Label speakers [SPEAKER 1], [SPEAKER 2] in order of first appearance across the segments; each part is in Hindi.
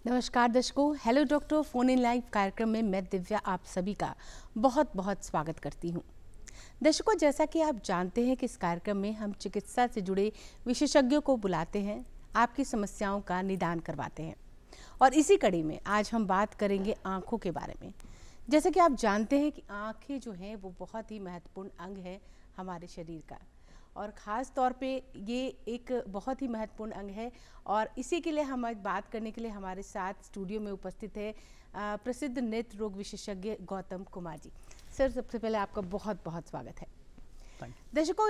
[SPEAKER 1] नमस्कार दर्शकों, hello doctor phone in live कार्यक्रम में मैं दिव्या आप सभी का बहुत बहुत स्वागत करती हूं। दर्शकों, जैसा कि आप जानते हैं कि इस कार्यक्रम में हम चिकित्सा से जुड़े विशेषज्ञों को बुलाते हैं, आपकी समस्याओं का निदान करवाते हैं। और इसी कड़ी में आज हम बात करेंगे आँखों के बारे में। जैसा कि आप जानते हैं कि आँखें जो हैं वो बहुत ही महत्वपूर्ण अंग है हमारे शरीर का, और ख़ास तौर पे ये एक बहुत ही महत्वपूर्ण अंग है। और इसी के लिए हम आज बात करने के लिए हमारे साथ स्टूडियो में उपस्थित है प्रसिद्ध नेत्र रोग विशेषज्ञ गौतम कुमार जी। सर, सबसे पहले आपका बहुत बहुत स्वागत है। दर्शकों,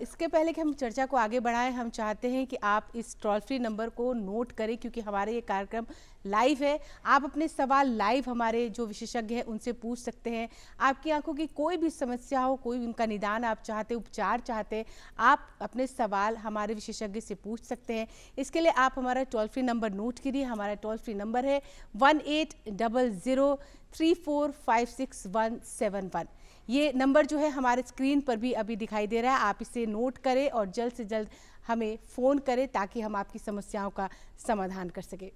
[SPEAKER 1] इसके पहले कि हम चर्चा को आगे बढ़ाएं, हम चाहते हैं कि आप इस टोल फ्री नंबर को नोट करें, क्योंकि हमारे ये कार्यक्रम लाइव है। आप अपने सवाल लाइव हमारे जो विशेषज्ञ हैं उनसे पूछ सकते हैं। आपकी आंखों की कोई भी समस्या हो, कोई उनका निदान आप चाहते, उपचार चाहते, आप अपने सवाल हमारे विशेषज्ञ से पूछ सकते हैं। इसके लिए आप हमारा टोल फ्री नंबर नोट करिए। हमारा टोल फ्री नंबर है 180034565171। ये नंबर जो है हमारे स्क्रीन पर भी अभी दिखाई दे रहा है। आप इसे नोट करें और जल्द से जल्द हमें फ़ोन करें ताकि हम आपकी समस्याओं का समाधान कर सकें।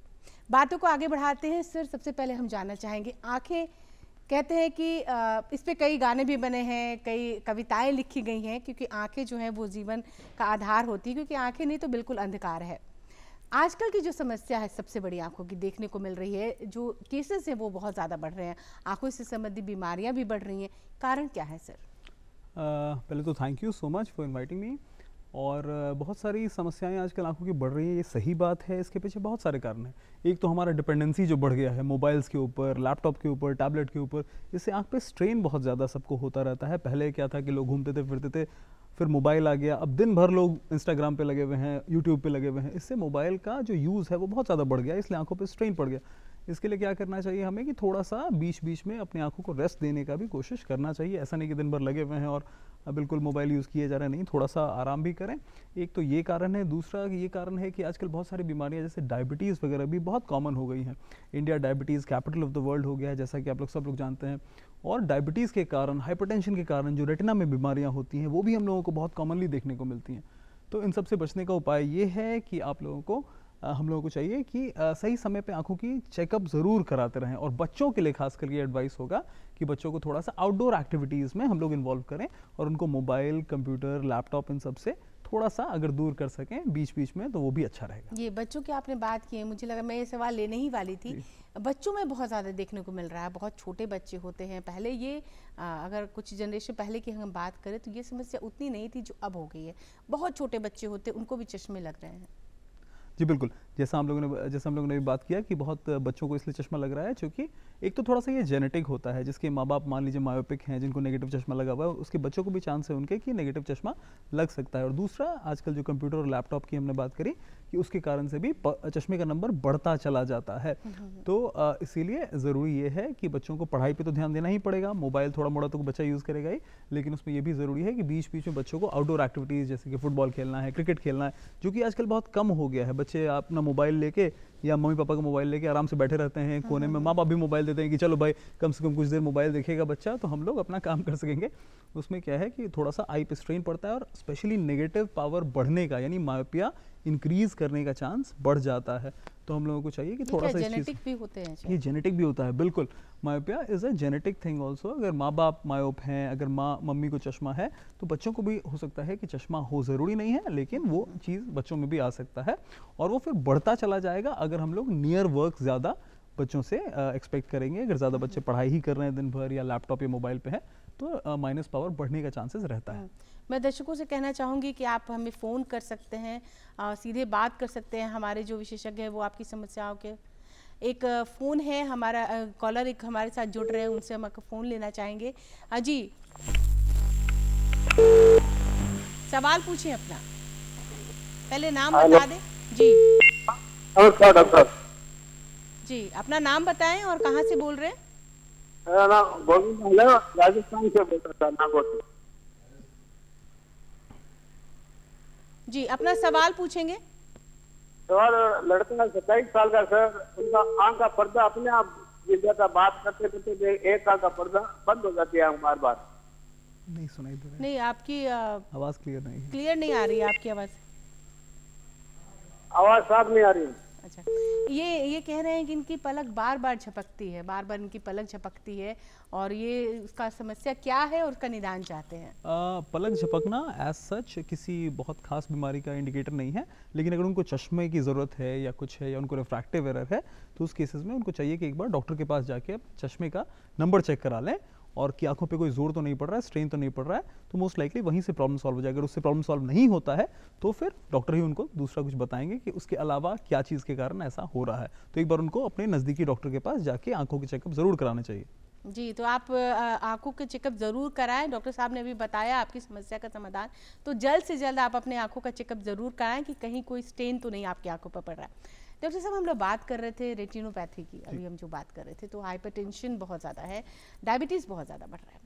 [SPEAKER 1] बातों को आगे बढ़ाते हैं। सर, सबसे पहले हम जानना चाहेंगे, आँखें कहते हैं कि इस पे कई गाने भी बने हैं, कई कविताएं लिखी गई हैं, क्योंकि आँखें जो हैं वो जीवन का आधार होती है, क्योंकि आँखें नहीं तो बिल्कुल अंधकार है। आजकल की जो समस्या है सबसे बड़ी आंखों की देखने को मिल रही है, जो केसेस हैं वो बहुत ज़्यादा बढ़ रहे हैं, आंखों से संबंधित बीमारियां भी बढ़ रही हैं। कारण क्या है सर?
[SPEAKER 2] पहले तो thank you so much for inviting me. और बहुत सारी समस्याएं आजकल आंखों की बढ़ रही हैं, ये सही बात है। इसके पीछे बहुत सारे कारण हैं। एक तो हमारा डिपेंडेंसी जो बढ़ गया है मोबाइल्स के ऊपर, लैपटॉप के ऊपर, टैबलेट के ऊपर, इससे आंख पे स्ट्रेन बहुत ज़्यादा सबको होता रहता है। पहले क्या था कि लोग घूमते थे फिरते थे, फिर मोबाइल आ गया, अब दिन भर लोग इंस्टाग्राम पे लगे हुए हैं, यूट्यूब पे लगे हुए हैं। इससे मोबाइल का जो यूज़ है वो बहुत ज़्यादा बढ़ गया, इसलिए आंखों पे स्ट्रेन पड़ गया। इसके लिए क्या करना चाहिए हमें कि थोड़ा सा बीच बीच में अपनी आंखों को रेस्ट देने का भी कोशिश करना चाहिए। ऐसा नहीं कि दिन भर लगे हुए हैं और बिल्कुल मोबाइल यूज़ किए जा रहे हैं, नहीं, थोड़ा सा आराम भी करें। एक तो ये कारण है। दूसरा ये कारण है कि आजकल बहुत सारी बीमारियां जैसे डायबिटीज़ वगैरह भी बहुत कॉमन हो गई हैं। India diabetes capital of the world हो गया है, जैसा कि आप लोग सब लोग जानते हैं। और डायबिटीज़ के कारण, हाइपरटेंशन के कारण जो रेटिना में बीमारियां होती हैं वो भी हम लोगों को बहुत कॉमनली देखने को मिलती हैं। तो इन सब से बचने का उपाय ये है कि आप लोगों को हम लोगों को चाहिए कि सही समय पे आंखों की चेकअप ज़रूर कराते रहें। और बच्चों के लिए खास करके ये एडवाइस होगा कि बच्चों को थोड़ा सा आउटडोर एक्टिविटीज़ में हम लोग इन्वॉल्व करें और उनको मोबाइल, कंप्यूटर, लैपटॉप इन सब से थोड़ा सा अगर दूर कर सकें बीच बीच में, तो वो भी अच्छा रहेगा।
[SPEAKER 1] ये बच्चों की आपने बात की है, मुझे लगा मैं ये सवाल लेने ही वाली थी। बच्चों में बहुत ज़्यादा देखने को मिल रहा है, बहुत छोटे बच्चे होते हैं। पहले ये अगर कुछ जनरेशन पहले की हम बात करें तो ये समस्या उतनी नहीं थी जो अब हो गई है। बहुत छोटे बच्चे होते, उनको भी चश्मे लग रहे हैं।
[SPEAKER 2] जी बिल्कुल, जैसा हम लोगों ने भी बात किया कि बहुत बच्चों को इसलिए चश्मा लग रहा है क्योंकि एक तो थोड़ा सा ये जेनेटिक होता है। जिसके माँ बाप मान लीजिए मायोपिक हैं, जिनको नेगेटिव चश्मा लगा हुआ है, उसके बच्चों को भी चांस है उनके कि नेगेटिव चश्मा लग सकता है। और दूसरा, आजकल जो कंप्यूटर और लैपटॉप की हमने बात करी कि उसके कारण से भी चश्मे का नंबर बढ़ता चला जाता है। तो इसीलिए ज़रूरी ये है कि बच्चों को पढ़ाई पर तो ध्यान देना ही पड़ेगा। मोबाइल थोड़ा मोड़ा तो बच्चा यूज़ करेगा ही, लेकिन उसमें ये भी ज़रूरी है कि बीच बीच में बच्चों को आउटडोर एक्टिविटीज़ जैसे कि फुटबॉल खेलना है, क्रिकेट खेलना है, जो कि आजकल बहुत कम हो गया है। बच्चे अपना मोबाइल लेके या मम्मी पापा का मोबाइल लेके आराम से बैठे रहते हैं कोने में। माँ बाप भी मोबाइल देते हैं कि चलो भाई कम से कम कुछ देर मोबाइल देखेगा बच्चा तो हम लोग अपना काम कर सकेंगे। उसमें क्या है कि थोड़ा सा आई पे स्ट्रेन पड़ता है और स्पेशली नेगेटिव पावर बढ़ने का, यानी मायोपिया इंक्रीज करने का चांस बढ़ जाता है। तो हम लोगों को चाहिए कि थोड़ा सा
[SPEAKER 1] जेनेटिक भी होते हैं।
[SPEAKER 2] ये जेनेटिक भी होता है, बिल्कुल। Myopia is a genetic thing also. अगर माँ बाप मायोप हैं, अगर मम्मी को चश्मा है, तो बच्चों को भी हो सकता है कि चश्मा हो, ज़रूरी नहीं है, लेकिन वो चीज़ बच्चों में भी आ सकता है और वो फिर बढ़ता चला जाएगा अगर हम लोग नियर वर्क ज़्यादा बच्चों से एक्सपेक्ट करेंगे। अगर ज़्यादा बच्चे पढ़ाई ही कर रहे हैं दिन भर या लैपटॉप या मोबाइल पे है तो माइनस पावर बढ़ने का चांसेस रहता है।
[SPEAKER 1] मैं दर्शकों से कहना चाहूँगी कि आप हमें फ़ोन कर सकते हैं, सीधे बात कर सकते हैं। हमारे जो विशेषज्ञ हैं वो आपकी समस्याओं के एक फ़ोन है, हमारा कॉलर एक हमारे साथ जुड़ रहे हैं, उनसे हम फ़ोन लेना चाहेंगे। जी, सवाल पूछें अपना, पहले नाम बता दें। जी
[SPEAKER 3] नमस्कार डॉक्टर
[SPEAKER 1] जी, अपना नाम बताएं और कहाँ से बोल रहे हैं?
[SPEAKER 3] मेरा नाम गोविंद है, राजस्थान से बोल रहा था, नागौर से।
[SPEAKER 1] जी, अपना सवाल पूछेंगे।
[SPEAKER 3] सवाल, लड़का 27 साल का सर, उनका आंख का पर्दा अपने आप गिर जाता, बात करते करते एक आंख का पर्दा बंद हो जाती है बार बार।
[SPEAKER 2] नहीं सुनाई दे रहा है।
[SPEAKER 1] नहीं, आपकी
[SPEAKER 2] आवाज़ क्लियर नहीं है।
[SPEAKER 1] क्लियर नहीं आ रही है आपकी आवाज़।
[SPEAKER 3] आवाज साफ नहीं आ रही है।
[SPEAKER 1] अच्छा, ये कह रहे हैं कि इनकी पलक बार बार झपकती है, बार बार इनकी पलक झपकती है, और ये उसका समस्या क्या है और उसका निदान चाहते हैं।
[SPEAKER 2] पलक झपकना एज सच किसी बहुत खास बीमारी का इंडिकेटर नहीं है, लेकिन अगर उनको चश्मे की ज़रूरत है या कुछ है या उनको रिफ्रैक्टिव एरर है तो उस केसेस में उनको चाहिए कि एक बार डॉक्टर के पास जाके चश्मे का नंबर चेक करा लें, और कि आंखों पे कोई जोर तो नहीं पड़ रहा है, स्ट्रेन तो नहीं पड़ रहा है, तो मोस्ट लाइकली वहीं से प्रॉब्लम सॉल्व हो जाएगा। अगर उससे प्रॉब्लम सॉल्व नहीं होता है तो फिर डॉक्टर ही उनको दूसरा कुछ बताएंगे कि उसके अलावा क्या चीज़ के कारण ऐसा हो रहा है। तो एक बार उनको अपने नज़दीकी डॉक्टर के पास जाके आंखों के चेकअप ज़रूर कराना चाहिए।
[SPEAKER 1] जी, तो आप आंखों के चेकअप ज़रूर कराएं। डॉक्टर साहब ने अभी बताया आपकी समस्या का समाधान, तो जल्द से जल्द आप अपने आंखों का चेकअप ज़रूर कराएं कि कहीं कोई स्टेन तो नहीं आपकी आंखों पर पड़ रहा है। डॉक्टर साहब, हम लोग बात कर रहे थे रेटिनोपैथी की, अभी हम जो बात कर रहे थे, तो हाइपरटेंशन बहुत ज़्यादा है, डायबिटीज़ बहुत ज़्यादा बढ़ रहा है,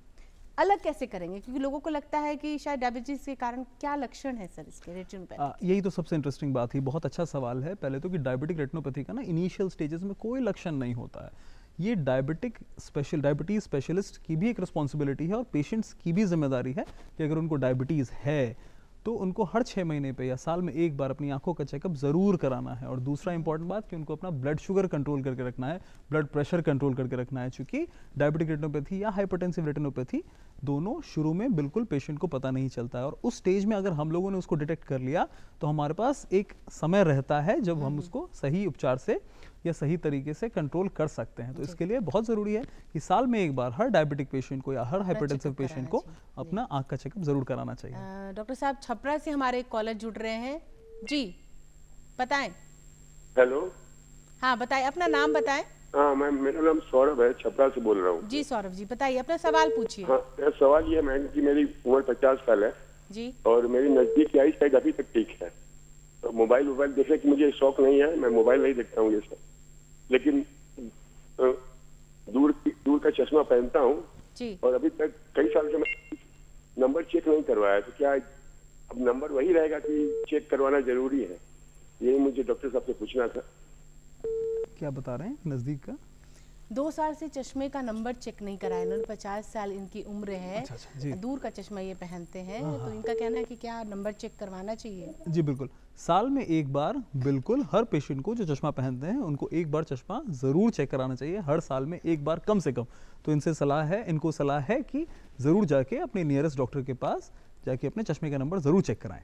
[SPEAKER 1] अलग कैसे करेंगे? क्योंकि लोगों को लगता है कि शायद डायबिटीज़ के कारण क्या लक्षण है सर इसके रेटिनोपैथी?
[SPEAKER 2] यही तो सबसे इंटरेस्टिंग बात है, बहुत अच्छा सवाल है। पहले तो कि डायबिटिक रेटिनोपैथी का ना इनिशियल स्टेजेस में कोई लक्षण नहीं होता है। ये डायबिटीज़ स्पेशलिस्ट की भी एक रिस्पॉन्सिबिलिटी है और पेशेंट्स की भी जिम्मेदारी है कि अगर उनको डायबिटीज़ है तो उनको हर 6 महीने पे या साल में एक बार अपनी आंखों का चेकअप ज़रूर कराना है। और दूसरा इंपॉर्टेंट बात कि उनको अपना ब्लड शुगर कंट्रोल करके रखना है, ब्लड प्रेशर कंट्रोल करके रखना है, क्योंकि डायबिटिक रेटिनोपैथी या हाइपरटेंसिव रेटिनोपैथी दोनों शुरू में बिल्कुल पेशेंट को पता नहीं चलता है, और उस स्टेज में अगर हम लोगों ने उसको डिटेक्ट कर लिया तो हमारे पास एक समय रहता है जब हम उसको सही उपचार से या सही तरीके से कंट्रोल कर सकते हैं। तो इसके लिए बहुत ज़रूरी है कि साल में एक बार हर डायबिटिक पेशेंट को या हर हाइपरटेंसिव पेशेंट को अपना आँख का चेकअप ज़रूर कराना चाहिए।
[SPEAKER 1] डॉक्टर साहब, छपरा से हमारे एक कॉलर जुड़ रहे हैं जी, बताएं।
[SPEAKER 3] हेलो,
[SPEAKER 1] हाँ बताएं, अपना नाम बताएं।
[SPEAKER 3] हाँ मैम, मेरा नाम सौरभ है, छपरा से बोल रहा हूँ।
[SPEAKER 1] जी सौरभ जी, बताइए, अपना सवाल पूछिए।
[SPEAKER 3] हाँ, मेरा सवाल ये है मैम कि मेरी उम्र 50 साल है
[SPEAKER 1] जी, और
[SPEAKER 3] मेरी नजदीक की आई साइड अभी तक ठीक है। तो मोबाइल देखने की मुझे शौक नहीं है, मैं मोबाइल नहीं देखता हूँ ये सब, लेकिन दूर का चश्मा पहनता हूँ
[SPEAKER 1] जी,
[SPEAKER 3] और अभी तक कई साल से मैं नंबर चेक नहीं करवाया। तो क्या अब नंबर वही रहेगा कि चेक करवाना जरूरी है? यही मुझे डॉक्टर साहब से पूछना था।
[SPEAKER 2] क्या बता रहे हैं नज़दीक का?
[SPEAKER 1] 2 साल से चश्मे का नंबर चेक नहीं कराया इन्होंने, 50 साल इनकी उम्र है।
[SPEAKER 2] अच्छा,
[SPEAKER 1] दूर का चश्मा ये पहनते हैं, तो इनका कहना है कि क्या नंबर चेक करवाना चाहिए?
[SPEAKER 2] जी बिल्कुल, साल में एक बार बिल्कुल हर पेशेंट को जो चश्मा पहनते हैं उनको एक बार चश्मा ज़रूर चेक कराना चाहिए, हर साल में एक बार कम से कम। तो इनको सलाह है कि ज़रूर जाके अपने नियरेस्ट डॉक्टर के पास जाके अपने चश्मे का नंबर ज़रूर चेक कराएं।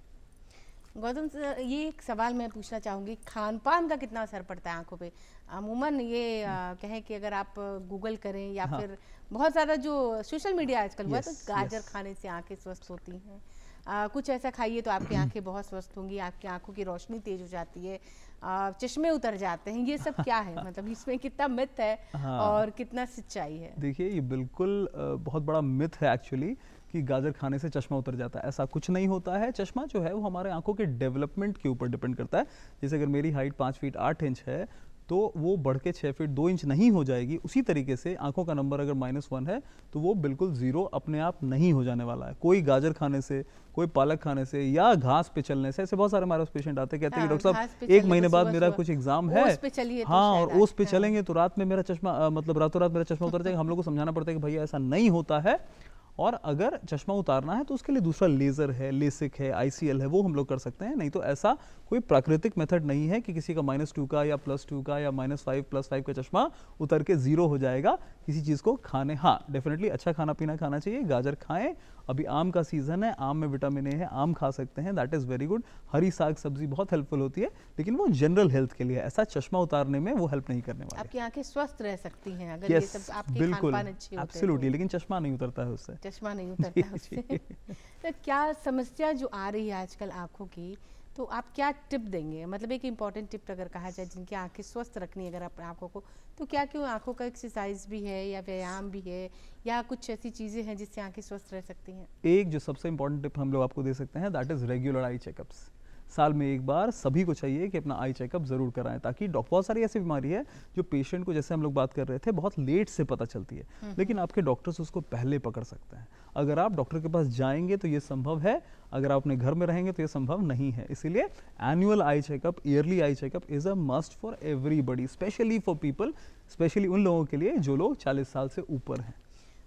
[SPEAKER 1] गौतम सर, ये एक सवाल मैं पूछना चाहूँगी, खान पान का कितना असर पड़ता है आंखों पे? अमूमन ये कहें कि अगर आप गूगल करें या फिर बहुत ज़्यादा जो सोशल मीडिया आजकल हुआ, तो गाजर खाने से आंखें स्वस्थ होती हैं, कुछ ऐसा खाइए तो आपकी आंखें बहुत स्वस्थ होंगी, आपकी आंखों की रोशनी तेज हो जाती है, चश्मे उतर जाते हैं, ये सब क्या है? मतलब इसमें कितना मिथ है और कितना सच्चाई है?
[SPEAKER 2] देखिए, ये बिल्कुल बहुत बड़ा मिथ है एक्चुअली कि गाजर खाने से चश्मा उतर जाता है। ऐसा कुछ नहीं होता है। चश्मा जो है वो हमारे आंखों के डेवलपमेंट के ऊपर डिपेंड करता है। जैसे अगर मेरी हाइट 5 फीट 8 इंच है तो वो बढ़ के 6 फीट 2 इंच नहीं हो जाएगी। उसी तरीके से आंखों का नंबर अगर -1 है तो वो बिल्कुल 0 अपने आप नहीं हो जाने वाला है। कोई गाजर खाने से, कोई पालक खाने से या घास पे चलने से, ऐसे बहुत सारे हमारे पेशेंट आते हैं, कहते हैं कि डॉक्टर साहब 1 महीने बाद मेरा कुछ एग्जाम है, हाँ, और ओस पे चलेंगे तो रात में मेरा चश्मा मतलब रातों रात मेरा चश्मा उतर जाएगा। हम लोग को समझाना पड़ता है कि भैया ऐसा नहीं होता है, और अगर चश्मा उतारना है तो उसके लिए दूसरा लेज़र है, लेसिक है, ICL है, वो हम लोग कर सकते हैं। नहीं तो ऐसा कोई प्राकृतिक मेथड नहीं है कि किसी का -2 का या +2 का या -5 +5 का चश्मा उतर के 0 हो जाएगा किसी चीज़ को खाने। हाँ, डेफिनेटली अच्छा खाना पीना खाना चाहिए, गाजर खाएं, अभी आम का सीज़न है, आम में विटामिन ए है, आम खा सकते हैं, दैट इज़ वेरी गुड। हरी साग सब्जी बहुत हेल्पफुल होती है, लेकिन वो जनरल हेल्थ के लिए, ऐसा चश्मा उतारने में वो हेल्प नहीं करने वाली।
[SPEAKER 1] आपकी आंखें स्वस्थ रह सकती हैं अगर ये सब आपके खान-पान अच्छे होते हैं।
[SPEAKER 2] एब्सोल्युटली, लेकिन चश्मा नहीं उतरता है उससे।
[SPEAKER 1] चश्मा नहीं उतरता है उससे। तो क्या समस्या जो आ रही है आजकल आंखों की, तो आप क्या टिप देंगे? मतलब एक इम्पॉर्टेंट टिप अगर कहा जाए, जिनकी आंखें स्वस्थ रखनी है अगर अपने आंखों को, तो क्या क्यों आंखों का एक्सरसाइज भी है या व्यायाम भी है या कुछ ऐसी चीज़ें हैं जिससे आंखें स्वस्थ रह सकती हैं?
[SPEAKER 2] एक जो सबसे इम्पॉर्टेंट टिप हम लोग आपको दे सकते हैं, that is regular I checkups. साल में एक बार सभी को चाहिए कि अपना आई चेकअप ज़रूर कराएं, ताकि बहुत सारी ऐसी बीमारी है जो पेशेंट को, जैसे हम लोग बात कर रहे थे, बहुत लेट से पता चलती है, लेकिन आपके डॉक्टर्स उसको पहले पकड़ सकते हैं। अगर आप डॉक्टर के पास जाएंगे तो ये संभव है, अगर आप अपने घर में रहेंगे तो ये संभव नहीं है। इसीलिए annual eye checkup, yearly eye checkup is a must for everybody, specially for people, specially उन लोगों के लिए जो लोग 40 साल से ऊपर हैं।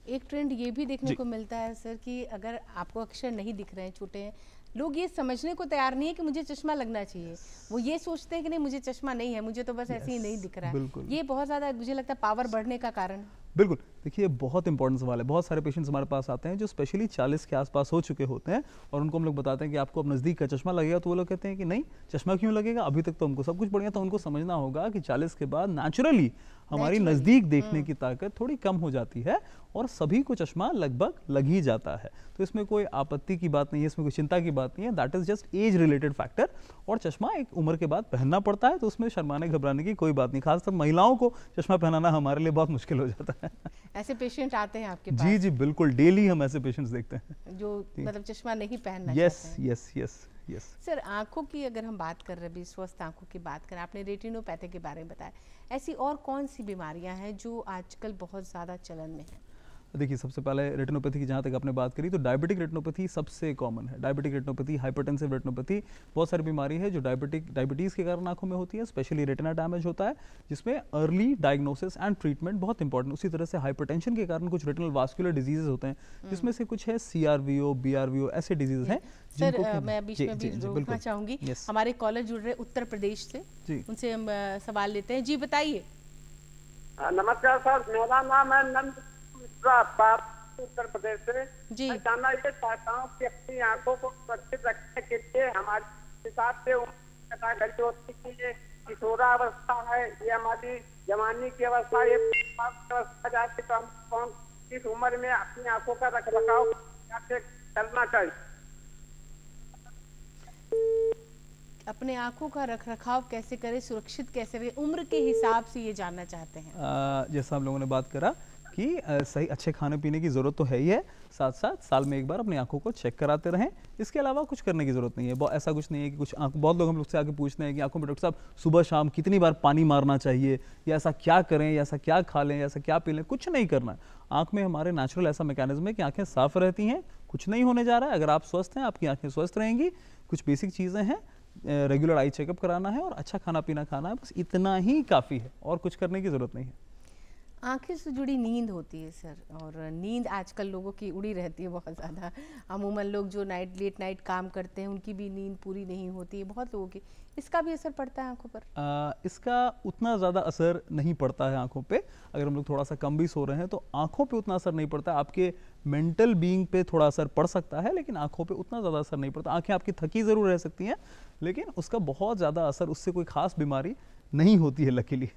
[SPEAKER 1] एक ट्रेंड ये भी देखने को मिलता है सर कि अगर आपको अक्षर नहीं दिख रहे हैं, छोटे हैं, लोग ये समझने को तैयार नहीं है कि मुझे चश्मा लगना चाहिए। वो ये सोचते हैं कि नहीं मुझे चश्मा नहीं है, मुझे तो बस ऐसे ही नहीं दिख रहा है।
[SPEAKER 2] बिल्कुल।
[SPEAKER 1] ये बहुत ज़्यादा मुझे लगता है पावर बढ़ने का कारण है।
[SPEAKER 2] बिल्कुल, देखिए बहुत इंपॉर्टेंट सवाल है। बहुत सारे पेशेंट्स हमारे पास आते हैं जो स्पेशली 40 के आसपास हो चुके होते हैं और उनको हम लोग बताते हैं कि आपको अब नज़दीक का चश्मा लगेगा, तो वो लोग कहते हैं कि नहीं, चश्मा क्यों लगेगा, अभी तक तो हमको सब कुछ बढ़िया था। उनको समझना होगा कि 40 के बाद नेचुरली हमारी नज़दीक देखने की ताकत थोड़ी कम हो जाती है और सभी को चश्मा लगभग लग ही जाता है। तो इसमें कोई आपत्ति की बात नहीं है, इसमें कोई चिंता की बात नहीं है। That is just age related factor. और चश्मा एक उम्र के बाद पहनना पड़ता है, तो उसमें शर्माने घबराने की कोई बात नहीं। खासकर महिलाओं को चश्मा पहनाना हमारे लिए बहुत मुश्किल हो जाता है।
[SPEAKER 1] ऐसे पेशेंट आते हैं आपके पास?
[SPEAKER 2] जी जी बिल्कुल, डेली हम ऐसे पेशेंट्स देखते हैं
[SPEAKER 1] जो मतलब चश्मा नहीं पहनना
[SPEAKER 2] यस
[SPEAKER 1] चाहते हैं।
[SPEAKER 2] Yes yes yes.
[SPEAKER 1] सर, आंखों की अगर हम बात कर रहे हैं, स्वस्थ आंखों की बात करें, आपने रेटिनोपैथी के बारे में बताया, ऐसी और कौन सी बीमारियां हैं जो आजकल बहुत ज़्यादा चलन में है?
[SPEAKER 2] देखिए, सबसे पहले रेटिनोपैथी की जहाँ तक आपने बात करी, तो डायबिटिक रेटिनोपैथी सबसे कॉमन है। डायबिटिक रेटिनोपैथी, हाइपरटेंसिव रेटिनोपैथी, बहुत सारी बीमारी है जो डायबिटीज़ के कारण आंखों में होती है। स्पेशली रेटिना डैमेज होता है, जिसमें अर्ली डायग्नोसिस एंड ट्रीटमेंट बहुत इंपॉर्टेंट। उसी तरह से हाइपरटेंशन के कारण कुछ रेटिनल वास्कुलर डिजीजेज होते हैं, जिसमें से कुछ है CRVO, BRVO, ऐसे डिजीज हैं।
[SPEAKER 1] सर, मैं बीच में भी रोकना चाहूंगी। हमारे कॉलर जुड़ रहे उत्तर प्रदेश से, उनसे हम सवाल लेते हैं। जी बताइए।
[SPEAKER 3] नमस्कार सर, मेरा नाम है नंद उत्तर प्रदेश से।
[SPEAKER 1] जी।
[SPEAKER 3] मैं जानना ये चाहता हूँ कि अपनी आंखों को सुरक्षित रखने के लिए हमारे हिसाब से होती है कि किशोरावस्था है, ये हमारी जवानी की अवस्था, ये अवस्था जाती, तो हम कौन किस उम्र में अपनी आंखों का रखरखाव कैसे करना चाहिए?
[SPEAKER 1] अपने आंखों का रखरखाव कैसे करें, सुरक्षित कैसे रहे, उम्र के हिसाब से ये जानना चाहते हैं।
[SPEAKER 2] जैसा हम लोगों ने बात करा कि सही अच्छे खाने पीने की ज़रूरत तो है ही है, साथ साथ साल में एक बार अपनी आंखों को चेक कराते रहें। इसके अलावा कुछ करने की ज़रूरत नहीं है। ऐसा कुछ नहीं है कि बहुत लोग हम लोग से आके पूछते हैं कि आंखों में डॉक्टर साहब सुबह शाम कितनी बार पानी मारना चाहिए, या ऐसा क्या करें, या ऐसा क्या खा लें, या ऐसा क्या पी लें। कुछ नहीं करना। आँख में हमारे नेचुरल ऐसा मैकेनिज्म है कि आँखें साफ रहती हैं, कुछ नहीं होने जा रहा है। अगर आप स्वस्थ हैं, आपकी आँखें स्वस्थ रहेंगी। कुछ बेसिक चीज़ें हैं, रेगुलर आई चेकअप कराना है और अच्छा खाना पीना खाना है, बस इतना ही काफ़ी है, और कुछ करने की ज़रूरत नहीं है।
[SPEAKER 1] आंखें से जुड़ी नींद होती है सर, और नींद आजकल लोगों की उड़ी रहती है बहुत ज़्यादा। अमूमन लोग जो लेट नाइट काम करते हैं, उनकी भी नींद पूरी नहीं होती है बहुत लोगों की। इसका भी असर पड़ता है आंखों पर?
[SPEAKER 2] इसका उतना ज़्यादा असर नहीं पड़ता है आंखों पे। अगर हम लोग थोड़ा सा कम भी सो रहे हैं तो आंखों पे उतना असर नहीं पड़ता। आपके मेंटल बीइंग पे थोड़ा असर पड़ सकता है, लेकिन आंखों पे उतना ज़्यादा असर नहीं पड़ता। आंखें आपकी थकी ज़रूर रह सकती हैं, लेकिन उसका बहुत ज़्यादा असर, उससे कोई खास बीमारी नहीं होती है लकीली।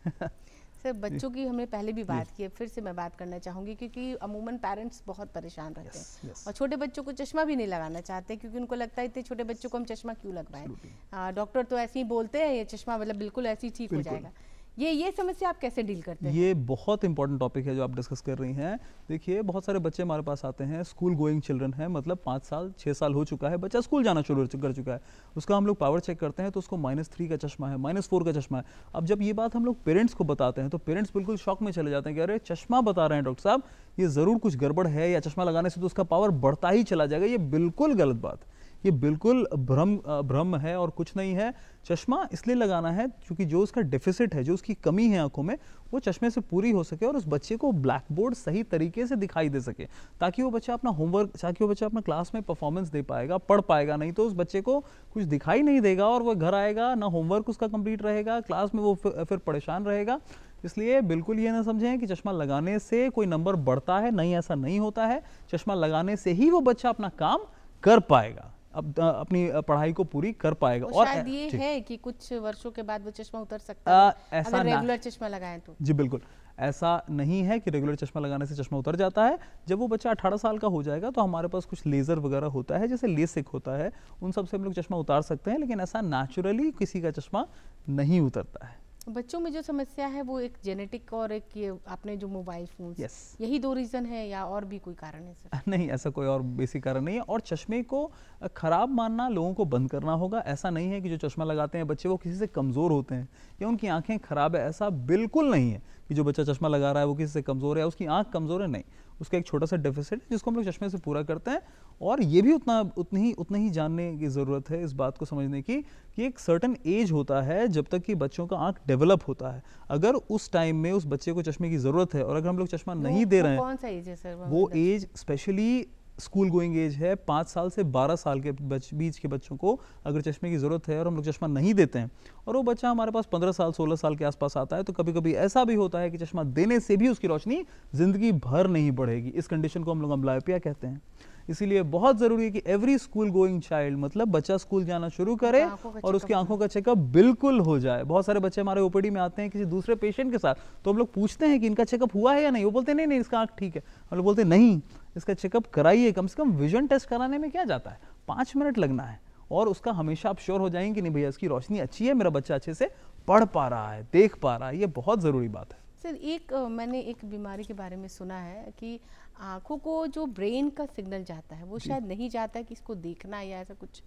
[SPEAKER 1] सर, बच्चों की हमने पहले भी बात की है, फिर से मैं बात करना चाहूँगी, क्योंकि अमूमन पेरेंट्स बहुत परेशान रहते हैं और छोटे बच्चों को चश्मा भी नहीं लगाना चाहते, क्योंकि उनको लगता है इतने छोटे बच्चों को हम चश्मा क्यों लगवाएं। डॉक्टर तो ऐसे ही बोलते हैं ये चश्मा मतलब बिल्कुल ऐसे ही ठीक हो जाएगा। ये समस्या आप कैसे डील करते हैं?
[SPEAKER 2] ये बहुत इंपॉर्टेंट टॉपिक है जो आप डिस्कस कर रही हैं। देखिए, बहुत सारे बच्चे हमारे पास आते हैं, स्कूल गोइंग चिल्ड्रन है, मतलब 5 साल 6 साल हो चुका है, बच्चा स्कूल जाना शुरू कर चुका है। उसका हम लोग पावर चेक करते हैं तो उसको -3 का चश्मा है, -4 का चश्मा है। अब जब ये बात हम लोग पेरेंट्स को बताते हैं तो पेरेंट्स बिल्कुल शॉक में चले जाते हैं कि अरे चश्मा बता रहे हैं डॉक्टर साहब, ये ज़रूर कुछ गड़बड़ है, या चश्मा लगाने से तो उसका पावर बढ़ता ही चला जाएगा। ये बिल्कुल गलत बात, ये बिल्कुल भ्रम है और कुछ नहीं है। चश्मा इसलिए लगाना है क्योंकि जो उसका डेफिसिट है, जो उसकी कमी है आंखों में, वो चश्मे से पूरी हो सके और उस बच्चे को ब्लैक बोर्ड सही तरीके से दिखाई दे सके, ताकि वो बच्चा अपना होमवर्क, ताकि वो बच्चा अपना क्लास में परफॉर्मेंस दे पाएगा, पढ़ पाएगा। नहीं तो उस बच्चे को कुछ दिखाई नहीं देगा और वो घर आएगा, ना होमवर्क उसका कंप्लीट रहेगा, क्लास में वो फिर परेशान रहेगा। इसलिए बिल्कुल ये ना समझें कि चश्मा लगाने से कोई नंबर बढ़ता है, नहीं, ऐसा नहीं होता है। चश्मा लगाने से ही वो बच्चा अपना काम कर पाएगा, अब अपनी पढ़ाई को पूरी कर पाएगा।
[SPEAKER 1] और शायद ये है कि कुछ वर्षों के बाद वो चश्मा उतर सकता है अगर रेगुलर चश्मा लगाएं तो।
[SPEAKER 2] जी बिल्कुल, ऐसा नहीं है कि रेगुलर चश्मा लगाने से चश्मा उतर जाता है। जब वो बच्चा 18 साल का हो जाएगा तो हमारे पास कुछ लेज़र वगैरह होता है, जैसे लेसिक होता है, उन सब से हम लोग चश्मा उतार सकते हैं, लेकिन ऐसा नेचुरली किसी का चश्मा नहीं उतरता है।
[SPEAKER 1] बच्चों में जो समस्या है वो एक जेनेटिक और एक ये आपने जो मोबाइल फोन, यही 2 रीज़न है या और भी कोई कारण है सर?
[SPEAKER 2] नहीं, ऐसा कोई और बेसिक कारण नहीं है। और चश्मे को खराब मानना लोगों को बंद करना होगा। ऐसा नहीं है कि जो चश्मा लगाते हैं बच्चे वो किसी से कमज़ोर होते हैं या उनकी आंखें खराब है, ऐसा बिल्कुल नहीं है कि जो बच्चा चश्मा लगा रहा है वो किसी से कमज़ोर है, उसकी आंख कमज़ोर है, नहीं। उसका एक छोटा सा डेफिसिट है जिसको हम लोग चश्मे से पूरा करते हैं। और ये भी उतनी ही जानने की ज़रूरत है, इस बात को समझने की कि एक सर्टेन एज होता है जब तक कि बच्चों का आंख डेवलप होता है। अगर उस टाइम में उस बच्चे को चश्मे की ज़रूरत है और अगर हम लोग चश्मा नहीं दे रहे हैं,
[SPEAKER 1] कौन सा एज है सर?
[SPEAKER 2] वो age specially school going age है, 5 साल से 12 साल के बीच के बच्चों को अगर चश्मे की ज़रूरत है और हम लोग चश्मा नहीं देते हैं और वो बच्चा हमारे पास 15 साल 16 साल के आसपास आता है, तो कभी कभी ऐसा भी होता है कि चश्मा देने से भी उसकी रोशनी ज़िंदगी भर नहीं बढ़ेगी। इस कंडीशन को हम लोग अम्बलायोपिया कहते हैं। इसीलिए बहुत ज़रूरी है कि एवरी स्कूल गोइंग चाइल्ड, मतलब बच्चा स्कूल जाना शुरू करे और उसकी आंखों का चेकअप बिल्कुल हो जाए। बहुत सारे बच्चे हमारे ओपीडी में आते हैं किसी दूसरे पेशेंट के साथ, तो हम लोग पूछते हैं कि इनका चेकअप हुआ है या नहीं। वो बोलते हैं नहीं नहीं इसका आंख ठीक है। हम लोग बोलते हैं नहीं, इसका चेकअप कराइए। कम से कम विजन टेस्ट कराने में क्या जाता है, 5 मिनट लगना है और उसका हमेशा आप श्योर हो जाएंगे कि नहीं भैया इसकी रोशनी अच्छी है, मेरा बच्चा अच्छे से पढ़ पा रहा है, देख पा रहा है। ये बहुत ज़रूरी बात है।
[SPEAKER 1] सर मैंने एक बीमारी के बारे में सुना है कि आंखों को जो ब्रेन का सिग्नल जाता है वो शायद नहीं जाता है कि इसको देखना या ऐसा कुछ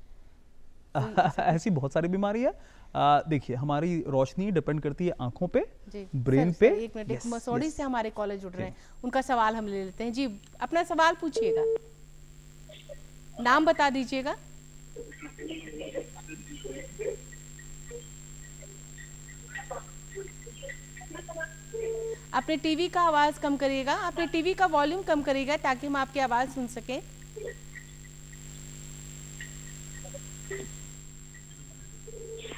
[SPEAKER 2] ऐसी बहुत सारी बीमारी है। देखिए हमारी रोशनी डिपेंड करती है आंखों पे, ब्रेन
[SPEAKER 1] सर,
[SPEAKER 2] पे।
[SPEAKER 1] एक मिनट, एक मसौड़ी से हमारे कॉलेज जुड़ रहे हैं, उनका सवाल हम ले लेते हैं। जी अपना सवाल पूछिएगा, नाम बता दीजिएगा। अपने टीवी का आवाज कम करिएगा, अपने टीवी का वॉल्यूम कम करिएगा ताकि हम आपकी आवाज सुन सकें।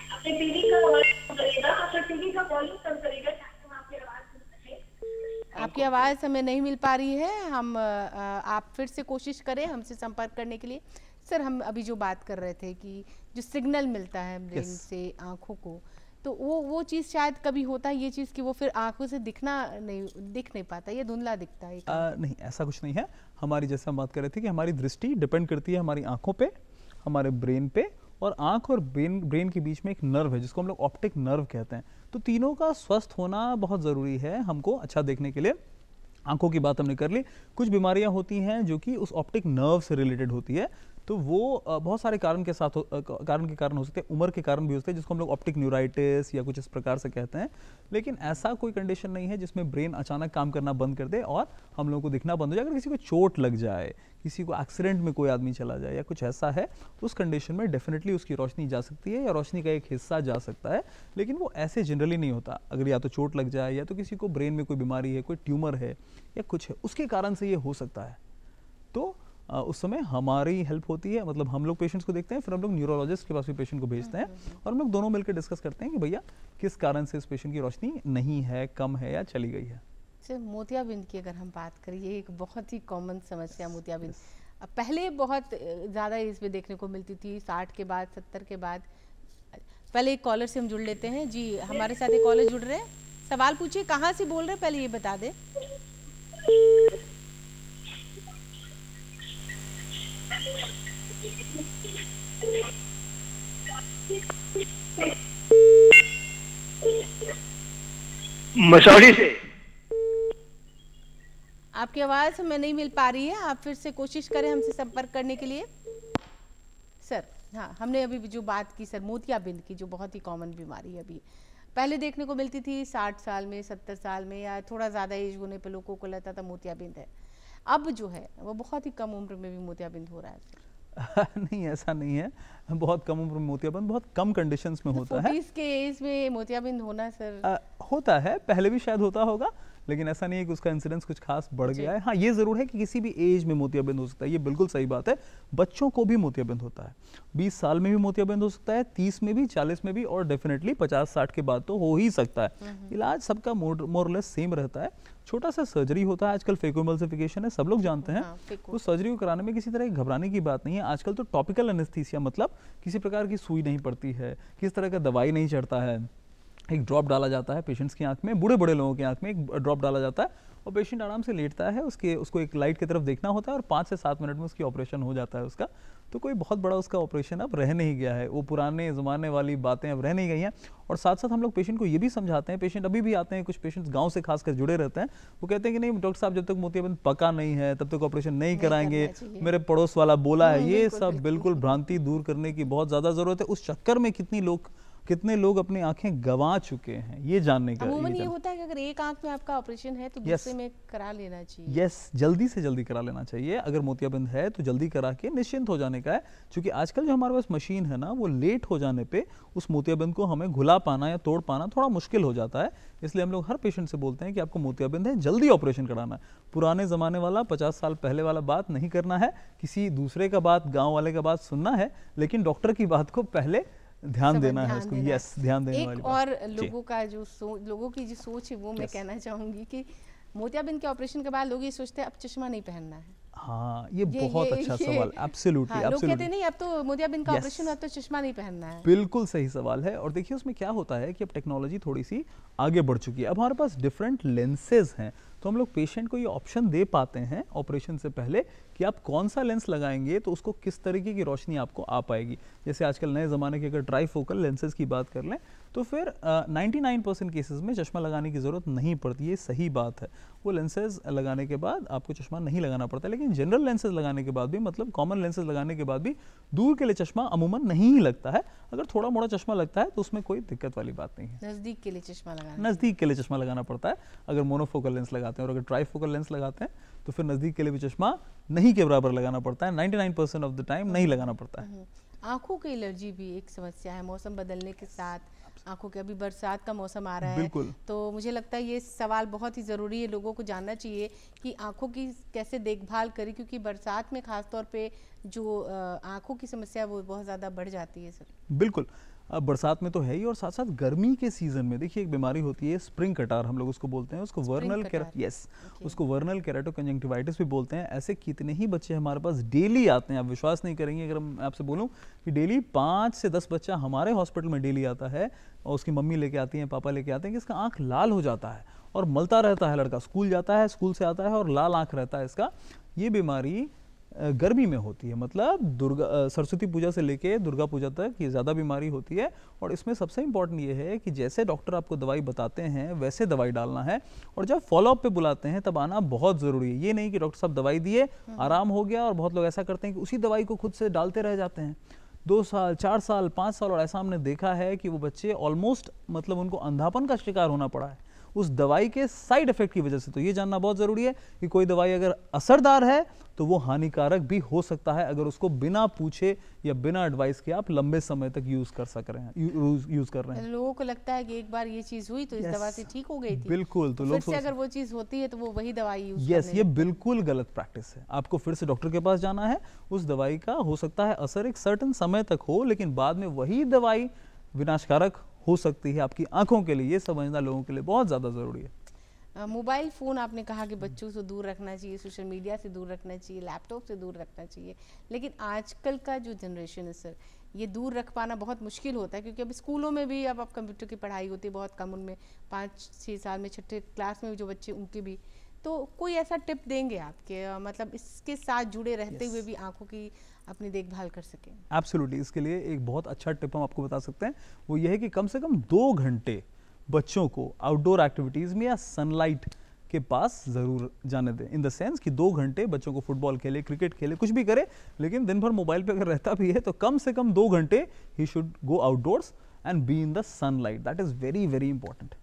[SPEAKER 4] अपने टीवी का वॉल्यूम कम करिएगा, अपने टीवी का वॉल्यूम कम करिएगा ताकि हम आपकी आवाज सुन सकें।
[SPEAKER 1] आपकी आवाज हमें नहीं मिल पा रही है। हम आप फिर से कोशिश करें हमसे संपर्क करने के लिए। सर हम अभी जो बात कर रहे थे कि जो सिग्नल मिलता है ब्रेन से आंखों को, तो वो चीज़ शायद कभी होता है ये चीज़ कि वो फिर आंखों से दिख नहीं पाता, ये धुंधला दिखता है।
[SPEAKER 2] नहीं, ऐसा कुछ नहीं है। हमारी जैसे हम बात कर रहे थे कि हमारी दृष्टि डिपेंड करती है हमारी आंखों पे, हमारे ब्रेन पे, और आंख और ब्रेन के बीच में एक नर्व है जिसको हम लोग ऑप्टिक नर्व कहते हैं। तो तीनों का स्वस्थ होना बहुत ज़रूरी है हमको अच्छा देखने के लिए। आंखों की बात हमने कर ली। कुछ बीमारियां होती हैं जो कि उस ऑप्टिक नर्व से रिलेटेड होती है, तो वो बहुत सारे कारण के कारण हो सकते हैं, उम्र के कारण भी हो सकते हैं, जिसको हम लोग ऑप्टिक न्यूराइटिस या कुछ इस प्रकार से कहते हैं। लेकिन ऐसा कोई कंडीशन नहीं है जिसमें ब्रेन अचानक काम करना बंद कर दे और हम लोगों को दिखना बंद हो जाए। अगर किसी को चोट लग जाए, किसी को एक्सीडेंट में कोई आदमी चला जाए या कुछ ऐसा है, उस कंडीशन में डेफिनेटली उसकी रोशनी जा सकती है या रोशनी का एक हिस्सा जा सकता है। लेकिन वो ऐसे जनरली नहीं होता। अगर या तो चोट लग जाए या तो किसी को ब्रेन में कोई बीमारी है, कोई ट्यूमर है या कुछ है, उसके कारण से ये हो सकता है, तो उस समय हमारी हेल्प होती है। मतलब हम लोग पेशेंट्स को देखते हैं, फिर हम लोग न्यूरोलॉजिस्ट के पास भी पेशेंट को भेजते हैं और हम लोग दोनों मिलकर डिस्कस करते हैं कि भैया किस कारण से इस पेशेंट की रोशनी नहीं है, कम है या चली गई है।
[SPEAKER 1] सर मोतियाबिंद की अगर हम बात करें, ये एक बहुत ही कॉमन समस्या मोतियाबिंद पहले बहुत ज़्यादा इसमें देखने को मिलती थी, 60 के बाद 70 के बाद। पहले एक कॉलर से हम जुड़ लेते हैं। जी हमारे साथ एक कॉलर जुड़ रहे हैं, सवाल पूछिए, कहाँ से बोल रहे हैं पहले ये बता दें।
[SPEAKER 3] मसौड़ी से।
[SPEAKER 1] आपकी आवाज़ हमें नहीं मिल पा रही है, आप फिर से कोशिश करें हमसे संपर्क करने के लिए। सर हाँ, हमने अभी जो बात की सर मोतियाबिंद की, जो बहुत ही कॉमन बीमारी है, अभी पहले देखने को मिलती थी 60 साल में, 70 साल में, या थोड़ा ज़्यादा एज होने पर लोगों को लगता था मोतियाबिंद है। अब जो है वो बहुत ही कम उम्र में भी मोतियाबिंद हो रहा है।
[SPEAKER 2] नहीं, ऐसा नहीं है। बहुत कम उम्र में मोतियाबिंद बहुत कम कंडीशंस में होता है।
[SPEAKER 1] 40 के एज में मोतियाबिंद होना सर
[SPEAKER 2] होता है, पहले भी शायद होता होगा, लेकिन ऐसा नहीं है कि उसका इंसिडेंस कुछ खास बढ़ गया है। हाँ, ये ज़रूर है कि किसी भी एज में मोतियाबिंद हो सकता है, ये बिल्कुल सही बात है। बच्चों को भी मोतियाबिंद होता है, 20 साल में भी मोतियाबिंद हो सकता है, 30 में भी, 40 में भी, और डेफिनेटली 50-60 के बाद तो हो ही सकता है। इलाज सबका मोरलेस सेम रहता है। छोटा सा सर्जरी होता है, आजकल फेकोएमल्सिफिकेशन है, सब लोग जानते हैं। तो सर्जरी को कराने में किसी तरह की घबराने की बात नहीं है। आजकल तो टॉपिकल एनेस्थीसिया, मतलब किसी प्रकार की सुई नहीं पड़ती है, किसी तरह का दवाई नहीं चढ़ता है, एक ड्रॉप डाला जाता है पेशेंट्स की आंख में, बूढ़े लोगों की आंख में एक ड्रॉप डाला जाता है और पेशेंट आराम से लेटता है, उसको एक लाइट की तरफ देखना होता है और 5 से 7 मिनट में उसकी ऑपरेशन हो जाता है उसका। तो कोई बहुत बड़ा उसका ऑपरेशन अब रह नहीं गया है, वो पुराने ज़माने वाली बातें अब रह नहीं गई हैं। और साथ साथ हम लोग पेशेंट को ये भी समझाते हैं, पेशेंट अभी भी आते हैं, कुछ पेशेंट्स गाँव से खासकर जुड़े रहते हैं, वो कहते हैं कि नहीं डॉक्टर साहब, जब तक मोतियाबिंद पका नहीं है तब तक ऑपरेशन नहीं कराएंगे, मेरे पड़ोस वाला बोला है। ये सब बिल्कुल भ्रांति दूर करने की बहुत ज़्यादा ज़रूरत है। उस चक्कर में कितने लोग अपनी आंखें गंवा चुके हैं, ये जानने का
[SPEAKER 1] अमूमन ये होता है कि अगर एक आंख में आपका ऑपरेशन है तो दूसरे में करा लेना चाहिए।
[SPEAKER 2] यस, जल्दी से जल्दी करा लेना चाहिए। अगर मोतियाबिंद है तो जल्दी करा के निश्चिंत हो जाने का है, क्योंकि आजकल जो हमारे पास मशीन है ना, वो लेट हो जाने पे उस मोतियाबिंद को हमें घुला पाना या तोड़ पाना थोड़ा मुश्किल हो जाता है। इसलिए हम लोग हर पेशेंट से बोलते हैं कि आपको मोतियाबिंद है, जल्दी ऑपरेशन कराना है। पुराने ज़माने वाला 50 साल पहले वाला बात नहीं करना है, किसी दूसरे का बात, गाँव वाले का बात सुनना है, लेकिन डॉक्टर की बात को पहले ध्यान देना है उसको। यस, ध्यान देने वाली
[SPEAKER 1] एक
[SPEAKER 2] बात।
[SPEAKER 1] और लोगों की जो सोच है वो मैं कहना चाहूंगी कि मोतियाबिंद के ऑपरेशन के बाद लोग ये सोचते हैं अब चश्मा नहीं पहनना है।
[SPEAKER 2] हाँ, ये बहुत अच्छा सवाल, एब्सोल्युटली,
[SPEAKER 1] लोग कहते
[SPEAKER 2] एब्सोल्युटली।
[SPEAKER 1] नहीं अब तो मोतियाबिंद का ऑपरेशन हुआ तो चश्मा नहीं पहनना है।
[SPEAKER 2] बिल्कुल सही सवाल है। और देखिए उसमें क्या होता है कि अब टेक्नोलॉजी थोड़ी सी आगे बढ़ चुकी है, अब हमारे पास डिफरेंट लेंसेज हैं, तो हम लोग पेशेंट को ये ऑप्शन दे पाते हैं ऑपरेशन से पहले कि आप कौन सा लेंस लगाएंगे तो उसको किस तरीके की रोशनी आपको आ पाएगी। जैसे आजकल नए ज़माने के अगर ट्राईफोकल लेंसेज की बात कर लें तो फिर 99% केसेस में चश्मा लगाने की ज़रूरत नहीं पड़ती, ये सही बात है। वो लेंसेज लगाने के बाद आपको चश्मा नहीं लगाना पड़ता, लेकिन जनरल लेंसेज लगाने के बाद भी, मतलब कॉमन लेंसेज लगाने के बाद भी दूर के लिए चश्मा अमूमन नहीं ही लगता है। अगर थोड़ा मोड़ा चश्मा लगता है तो उसमें कोई दिक्कत वाली बात नहीं है।
[SPEAKER 1] नज़दीक के लिए चश्मा लगाना
[SPEAKER 2] पड़ता है अगर मोनोफोकल लेंस लगाते हैं, और अगर ट्राईफोकल लेंस लगाते हैं तो फिर नज़दीक के लिए भी चश्मा नहीं के बराबर लगाना पड़ता है, 99% ऑफ द टाइम नहीं लगाना पड़ता है।
[SPEAKER 1] आंखों की एलर्जी भी एक समस्या है, मौसम बदलने के साथ आंखों के, अभी बरसात का मौसम आ रहा है, तो मुझे लगता है ये सवाल बहुत ही ज़रूरी है, लोगों को जानना चाहिए कि आंखों की कैसे देखभाल करें, क्योंकि बरसात में खास तौर पे जो आंखों की समस्या है वो बहुत ज़्यादा बढ़ जाती है सर।
[SPEAKER 2] बिल्कुल, अब बरसात में तो है ही, और साथ साथ गर्मी के सीजन में देखिए एक बीमारी होती है स्प्रिंग कटार, हम लोग उसको बोलते हैं, उसको उसको वर्नल केराटोकंजंक्टिवाइटिस भी बोलते हैं। ऐसे कितने ही बच्चे हमारे पास डेली आते हैं, आप विश्वास नहीं करेंगे अगर मैं आपसे बोलूं कि डेली 5 से 10 बच्चा हमारे हॉस्पिटल में डेली आता है, और उसकी मम्मी लेके आती हैं, पापा लेके आते हैं कि इसका आँख लाल हो जाता है और मलता रहता है, लड़का स्कूल जाता है, स्कूल से आता है और लाल आँख रहता है इसका। ये बीमारी गर्मी में होती है, मतलब सरस्वती पूजा से लेके दुर्गा पूजा तक ये ज़्यादा बीमारी होती है। और इसमें सबसे इम्पॉर्टेंट ये है कि जैसे डॉक्टर आपको दवाई बताते हैं वैसे दवाई डालना है, और जब फॉलोअप पे बुलाते हैं तब आना बहुत ज़रूरी है। ये नहीं कि डॉक्टर साहब दवाई दिए, आराम हो गया, और बहुत लोग ऐसा करते हैं कि उसी दवाई को खुद से डालते रह जाते हैं 2 साल, 4 साल, 5 साल, और ऐसा हमने देखा है कि वो बच्चे ऑलमोस्ट, मतलब उनको अंधापन का शिकार होना पड़ा है उस दवाई के साइड इफेक्ट की वजह से। तो ये जानना बहुत ज़रूरी है कि कोई दवाई अगर असरदार है तो वो हानिकारक भी हो सकता है अगर उसको बिना पूछे या बिना एडवाइस के आप लंबे समय तक यूज कर रहे हैं।
[SPEAKER 1] लोगों को लगता है कि एक बार ये चीज हुई तो इस दवा से ठीक हो गई थी।
[SPEAKER 2] बिल्कुल, तो
[SPEAKER 1] फिर से अगर वो चीज होती है तो वो वही दवाई यूज
[SPEAKER 2] ये बिल्कुल गलत प्रैक्टिस है। आपको फिर से डॉक्टर के पास जाना है, उस दवाई का हो सकता है असर एक सर्टेन समय तक हो, लेकिन बाद में वही दवाई विनाशकारक हो सकती है आपकी आंखों के लिए। ये समझना लोगों के लिए बहुत ज़्यादा ज़रूरी है।
[SPEAKER 1] मोबाइल फ़ोन आपने कहा कि बच्चों से दूर रखना चाहिए, सोशल मीडिया से दूर रखना चाहिए, लैपटॉप से दूर रखना चाहिए, लेकिन आजकल का जो जनरेशन है सर, ये दूर रख पाना बहुत मुश्किल होता है, क्योंकि अब स्कूलों में भी अब कंप्यूटर की पढ़ाई होती है बहुत कम, उनमें 5-6 साल में 6ठी क्लास में जो बच्चे उनके भी, तो कोई ऐसा टिप देंगे आपके, मतलब इसके साथ जुड़े रहते हुए भी आंखों की अपनी देखभाल कर सकें?
[SPEAKER 2] एब्सोल्युटली, इसके लिए एक बहुत अच्छा टिप हम आपको बता सकते हैं, वो ये है कि कम से कम 2 घंटे बच्चों को आउटडोर एक्टिविटीज़ में या सनलाइट के पास ज़रूर जाने दें। इन द सेंस कि 2 घंटे बच्चों को फुटबॉल खेले, क्रिकेट खेले, कुछ भी करे, लेकिन दिन भर मोबाइल पे अगर रहता भी है तो कम से कम 2 घंटे he should go outdoors and be in the sunlight. That is very very important.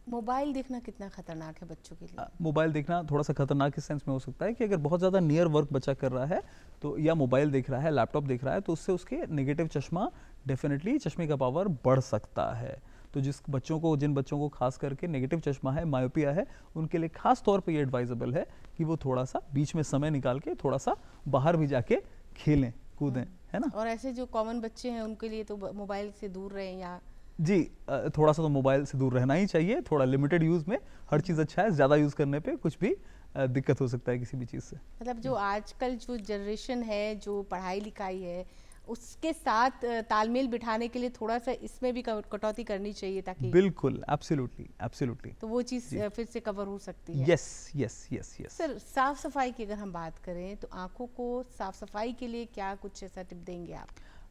[SPEAKER 1] Mobile देखना कितना खतरनाक है बच्चों के लिए?
[SPEAKER 2] मोबाइल देखना थोड़ा सा खतरनाक इस सेंस में हो सकता है कि अगर बहुत ज़्यादा नियर वर्क बच्चा कर रहा है तो, या मोबाइल देख रहा है, लैपटॉप देख रहा है, तो उससे उसके नेगेटिव चश्मा, डेफिनेटली चश्मे का पावर बढ़ सकता है। तो जिन बच्चों को खास करके नेगेटिव चश्मा है, मायोपिया है, उनके लिए खास तौर पे ये एडवाइजेबल है कि वो थोड़ा सा बीच में समय निकाल के थोड़ा सा बाहर भी जाके खेलें, कूदें, है ना।
[SPEAKER 1] और ऐसे जो कॉमन बच्चे हैं उनके लिए तो मोबाइल से दूर रहें, या
[SPEAKER 2] जी थोड़ा सा तो मोबाइल से दूर रहना ही चाहिए, थोड़ा लिमिटेड यूज़ में हर चीज़ अच्छा है, ज़्यादा यूज़ करने पे कुछ भी दिक्कत हो सकता है किसी भी चीज़ से।
[SPEAKER 1] मतलब जो आजकल जो जनरेशन है, जो पढ़ाई लिखाई है, उसके साथ तालमेल बिठाने के लिए थोड़ा सा इसमें भी कटौती करनी चाहिए, ताकि
[SPEAKER 2] बिल्कुल, एब्सोल्युटली
[SPEAKER 1] तो वो चीज़ फिर से कवर हो सकती है।
[SPEAKER 2] यस।
[SPEAKER 1] सर, साफ सफाई की अगर हम बात करें तो आंखों को साफ सफाई के लिए क्या कुछ ऐसा टिप देंगे आप?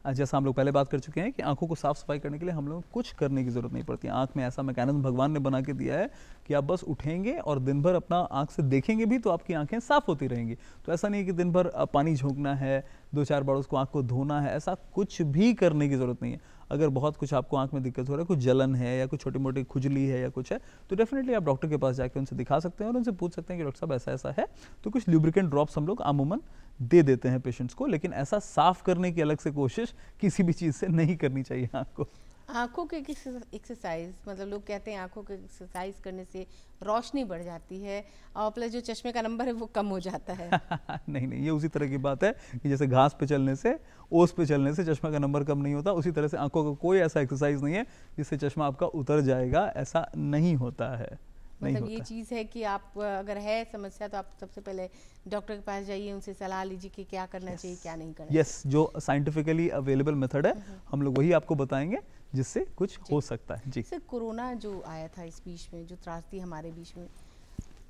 [SPEAKER 2] जैसा हम लोग पहले बात कर चुके हैं कि आंखों को साफ सफाई करने के लिए हम लोग कुछ करने की ज़रूरत नहीं पड़ती। आंख में ऐसा मैकेनिज्म भगवान ने बना के दिया है कि आप बस उठेंगे और दिन भर अपना आंख से देखेंगे भी तो आपकी आंखें साफ होती रहेंगी। तो ऐसा नहीं कि दिन भर पानी झोंकना है, 2-4 बार उसको आंख को धोना है, ऐसा कुछ भी करने की ज़रूरत नहीं है। अगर बहुत कुछ आपको आंख में दिक्कत हो रहा है, कुछ जलन है या कुछ छोटी मोटी खुजली है या कुछ है, तो डेफिनेटली आप डॉक्टर के पास जाकर उनसे दिखा सकते हैं और उनसे पूछ सकते हैं कि डॉक्टर साहब ऐसा ऐसा है। तो कुछ ल्यूब्रिकेंट ड्रॉप्स हम लोग अमूमन दे देते हैं पेशेंट्स को, लेकिन ऐसा साफ करने की अलग से कोशिश किसी भी चीज़ से नहीं करनी चाहिए आँख को।
[SPEAKER 1] आंखों के एक्सरसाइज, मतलब लोग कहते हैं आंखों के एक्सरसाइज करने से रोशनी बढ़ जाती है और प्लस जो चश्मे का नंबर है वो कम हो जाता है।
[SPEAKER 2] नहीं नहीं, ये उसी तरह की बात है कि जैसे घास पे चलने से, ओस पे चलने से चश्मा का नंबर कम नहीं होता, उसी तरह से आंखों का कोई ऐसा एक्सरसाइज नहीं है जिससे चश्मा आपका उतर जाएगा, ऐसा नहीं होता है।
[SPEAKER 1] मतलब ये चीज़ है कि आप अगर है समस्या तो आप सबसे पहले डॉक्टर के पास जाइए, उनसे सलाह लीजिए कि क्या करना चाहिए क्या नहीं करना।
[SPEAKER 2] यस, जो साइंटिफिकली अवेलेबल मेथड है हम लोग वही आपको बताएंगे जिससे कुछ हो सकता है। जी
[SPEAKER 1] सर, कोरोना जो आया था इस बीच में, जो त्रासदी हमारे बीच में,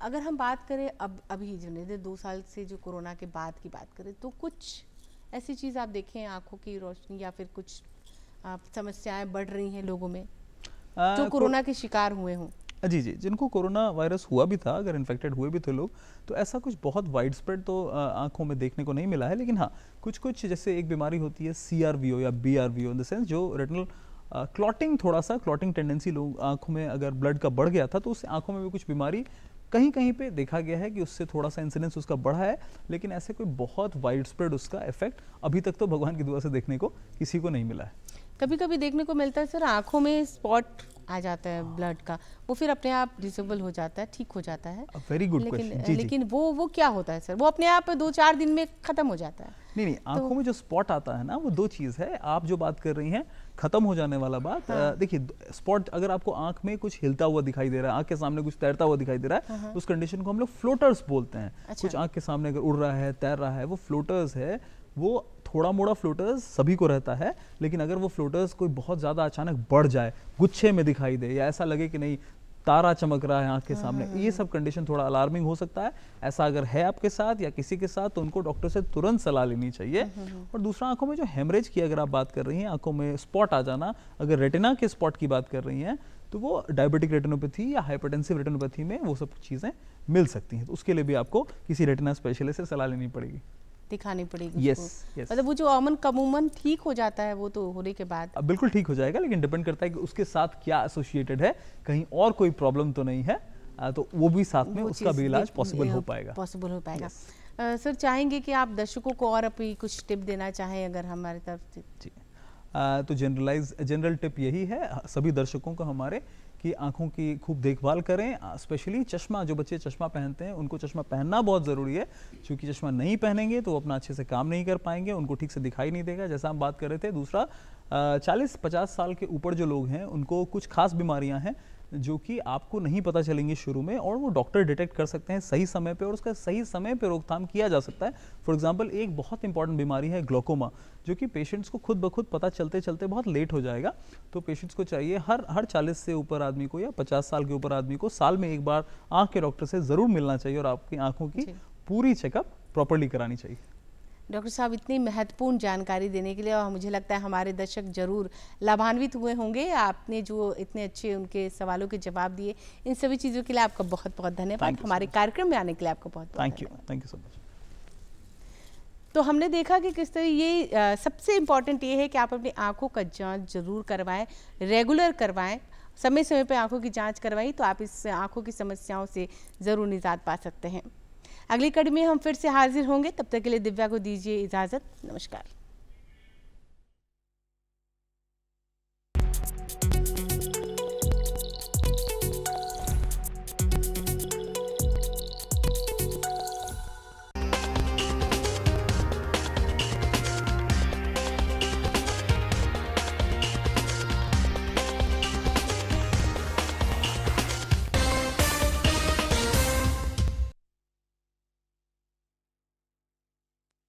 [SPEAKER 1] अगर हम बात करें अभी जो 2 साल से जो कोरोना के बाद की बात करें, तो कुछ ऐसी चीज़ आप देखें आंखों की रोशनी या फिर कुछ समस्याएं बढ़ रही हैं लोगों में जो कोरोना के शिकार हुए हों?
[SPEAKER 2] जी जी, जिनको कोरोना वायरस हुआ भी था, अगर इन्फेक्टेड हुए भी थे लोग, तो ऐसा कुछ बहुत वाइड स्प्रेड तो आंखों में देखने को नहीं मिला है। लेकिन हाँ, कुछ जैसे एक बीमारी होती है CRVO या BRVO, इन द सेंस जो रेटिनल क्लॉटिंग, थोड़ा सा क्लॉटिंग टेंडेंसी लोग आंखों में अगर ब्लड का बढ़ गया था तो उससे आंखों में भी कुछ बीमारी कहीं कहीं पे देखा गया है कि उससे थोड़ा सा इंसिडेंस उसका बढ़ा है, लेकिन ऐसे कोई बहुत वाइड स्प्रेड उसका इफेक्ट अभी तक तो भगवान की दुआ से देखने को किसी को नहीं मिला है।
[SPEAKER 1] कभी कभी देखने को मिलता है सर, आंखों में स्पॉट आ जाता है ब्लड का, वो फिर अपने आप डिसेबल हो जाता है, ठीक हो जाता है।
[SPEAKER 2] Very good question.
[SPEAKER 1] लेकिन वो क्या होता है सर? वो अपने आप 2-4 दिन में खत्म हो जाता है?
[SPEAKER 2] नहीं, आंखों में जो स्पॉट आता है ना, वो 2 चीज़ है। आप जो बात कर रही हैं खत्म हो जाने वाला बात, देखिए स्पॉट अगर आपको आंख में कुछ हिलता हुआ दिखाई दे रहा है, आंख के सामने कुछ तैरता हुआ दिखाई दे रहा है, उस कंडीशन को हम लोग फ्लोटर्स बोलते हैं।
[SPEAKER 1] अच्छा।
[SPEAKER 2] कुछ आंख के सामने अगर उड़ रहा है, तैर रहा है, वो फ्लोटर्स है। वो थोड़ा मोड़ा फ्लोटर्स सभी को रहता है, लेकिन अगर वो फ्लोटर्स कोई बहुत ज़्यादा अचानक बढ़ जाए, गुच्छे में दिखाई दे, या ऐसा लगे कि नहीं तारा चमक रहा है आंख के सामने, ये सब कंडीशन थोड़ा अलार्मिंग हो सकता है। ऐसा अगर है आपके साथ या किसी के साथ तो उनको डॉक्टर से तुरंत सलाह लेनी चाहिए। और दूसरा, आंखों में जो हेमरेज की अगर आप बात कर रही हैं, आंखों में स्पॉट आ जाना, अगर रेटिना के स्पॉट की बात कर रही हैं तो वो डायबिटिक रेटिनोपैथी या हाइपरटेंसिव रेटिनोपैथी में वो सब चीज़ें मिल सकती हैं। तो उसके लिए भी आपको किसी रेटिना स्पेशलिस्ट से सलाह लेनी पड़ेगी,
[SPEAKER 1] दिखानी पड़ेगी।
[SPEAKER 2] यस।
[SPEAKER 1] मतलब वो जो अमूमन ठीक हो जाता है वो तो होने के बाद
[SPEAKER 2] बिल्कुल ठीक हो जाएगा, लेकिन डिपेंड करता है कि उसके साथ क्या एसोसिएटेड है, कहीं और कोई प्रॉब्लम तो नहीं है, तो वो भी साथ में उसका भी इलाज पॉसिबल हो पाएगा।
[SPEAKER 1] सर, चाहेंगे कि आप दर्शकों को और अपनी कुछ टिप देना चाहें अगर हमारी तरफ से?
[SPEAKER 2] जी, तो जनरल टिप यही है सभी दर्शकों को हमारे कि आंखों की खूब देखभाल करें। स्पेशली चश्मा, जो बच्चे चश्मा पहनते हैं उनको चश्मा पहनना बहुत ज़रूरी है, क्योंकि चश्मा नहीं पहनेंगे तो वो अपना अच्छे से काम नहीं कर पाएंगे, उनको ठीक से दिखाई नहीं देगा, जैसा हम बात कर रहे थे। दूसरा, 40-50 साल के ऊपर जो लोग हैं उनको कुछ खास बीमारियां हैं जो कि आपको नहीं पता चलेंगी शुरू में, और वो डॉक्टर डिटेक्ट कर सकते हैं सही समय पे और उसका सही समय पे रोकथाम किया जा सकता है। फॉर एग्जांपल, एक बहुत इंपॉर्टेंट बीमारी है ग्लोकोमा, जो कि पेशेंट्स को खुद ब खुद पता चलते चलते बहुत लेट हो जाएगा। तो पेशेंट्स को चाहिए हर 40 से ऊपर आदमी को या 50 साल के ऊपर आदमी को साल में एक बार आँख के डॉक्टर से ज़रूर मिलना चाहिए और आपकी आँखों की पूरी चेकअप प्रॉपरली करानी चाहिए।
[SPEAKER 1] डॉक्टर साहब, इतनी महत्वपूर्ण जानकारी देने के लिए, और मुझे लगता है हमारे दर्शक जरूर लाभान्वित हुए होंगे। आपने जो इतने अच्छे उनके सवालों के जवाब दिए, इन सभी चीज़ों के लिए आपका बहुत बहुत धन्यवाद। हमारे कार्यक्रम में आने के लिए आपका बहुत
[SPEAKER 2] थैंक यू सो मच।
[SPEAKER 1] तो हमने देखा कि किस तरह ये सबसे इम्पॉर्टेंट ये है कि आप अपनी आंखों का जांच जरूर करवाएं, रेगुलर करवाएं, समय समय पर आंखों की जांच करवाएं, तो आप इस आंखों की समस्याओं से ज़रूर निजात पा सकते हैं। अगली कड़ी में हम फिर से हाजिर होंगे, तब तक के लिए दिव्या को दीजिए इजाज़त। नमस्कार।